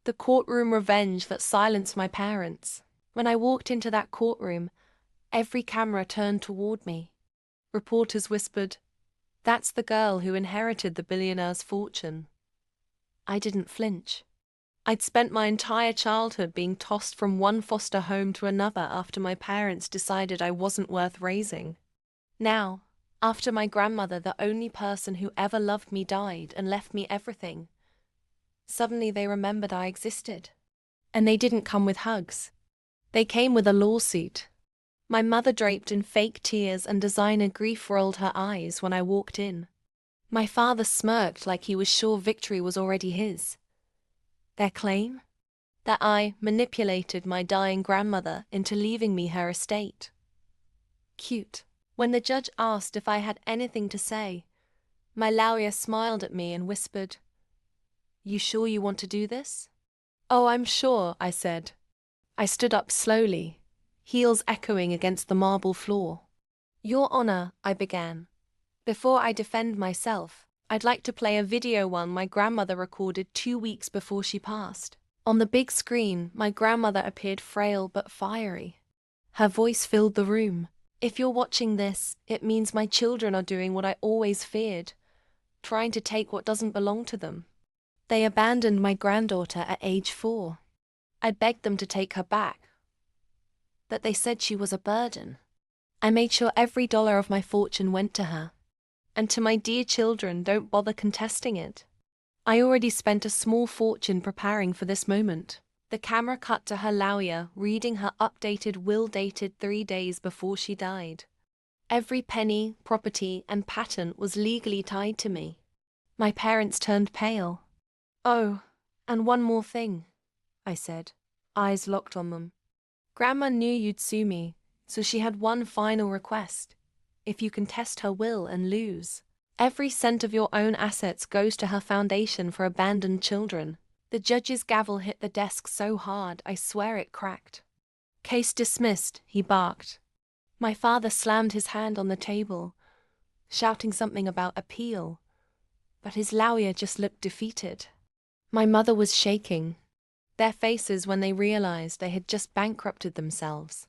the courtroom revenge that silenced my parents. When I walked into that courtroom, every camera turned toward me. Reporters whispered, "That's the girl who inherited the billionaire's fortune." I didn't flinch. I'd spent my entire childhood being tossed from one foster home to another after my parents decided I wasn't worth raising. Now, after my grandmother, the only person who ever loved me, died and left me everything, suddenly they remembered I existed. And they didn't come with hugs. They came with a lawsuit. My mother, draped in fake tears and designer grief, rolled her eyes when I walked in. My father smirked like he was sure victory was already his. Their claim? That I manipulated my dying grandmother into leaving me her estate. Cute. When the judge asked if I had anything to say, my lawyer smiled at me and whispered, "You sure you want to do this?" "Oh, I'm sure," I said. I stood up slowly, heels echoing against the marble floor. "Your Honor," I began. "Before I defend myself, I'd like to play a video one my grandmother recorded 2 weeks before she passed." On the big screen, my grandmother appeared frail but fiery. Her voice filled the room. "If you're watching this, it means my children are doing what I always feared, trying to take what doesn't belong to them. They abandoned my granddaughter at age 4. I begged them to take her back, but they said she was a burden. I made sure every dollar of my fortune went to her. And to my dear children, don't bother contesting it. I already spent a small fortune preparing for this moment." The camera cut to her lawyer reading her updated will dated 3 days before she died. Every penny, property, and patent was legally tied to me. My parents turned pale. "Oh, and one more thing," I said, eyes locked on them. "Grandma knew you'd sue me, so she had one final request. If you contest her will and lose, every cent of your own assets goes to her foundation for abandoned children." The judge's gavel hit the desk so hard, I swear it cracked. "Case dismissed," he barked. My father slammed his hand on the table, shouting something about appeal, but his lawyer just looked defeated. My mother was shaking. Their faces when they realized they had just bankrupted themselves.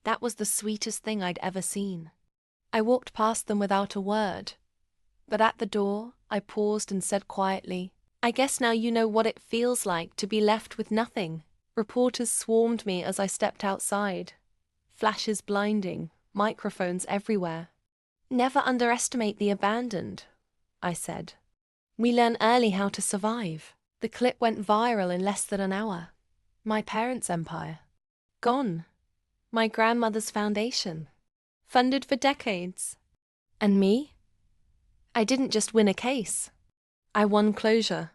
That was the sweetest thing I'd ever seen. I walked past them without a word, but at the door, I paused and said quietly, "I guess now you know what it feels like to be left with nothing." Reporters swarmed me as I stepped outside. Flashes blinding, microphones everywhere. "Never underestimate the abandoned," I said. "We learn early how to survive." The clip went viral in less than an hour. My parents' empire. Gone. My grandmother's foundation. Funded for decades. And me? I didn't just win a case. I won closure.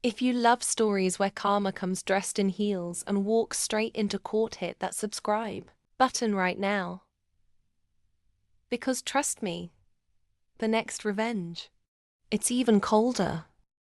If you love stories where karma comes dressed in heels and walks straight into court, hit that subscribe button right now. Because trust me, the next revenge, it's even colder.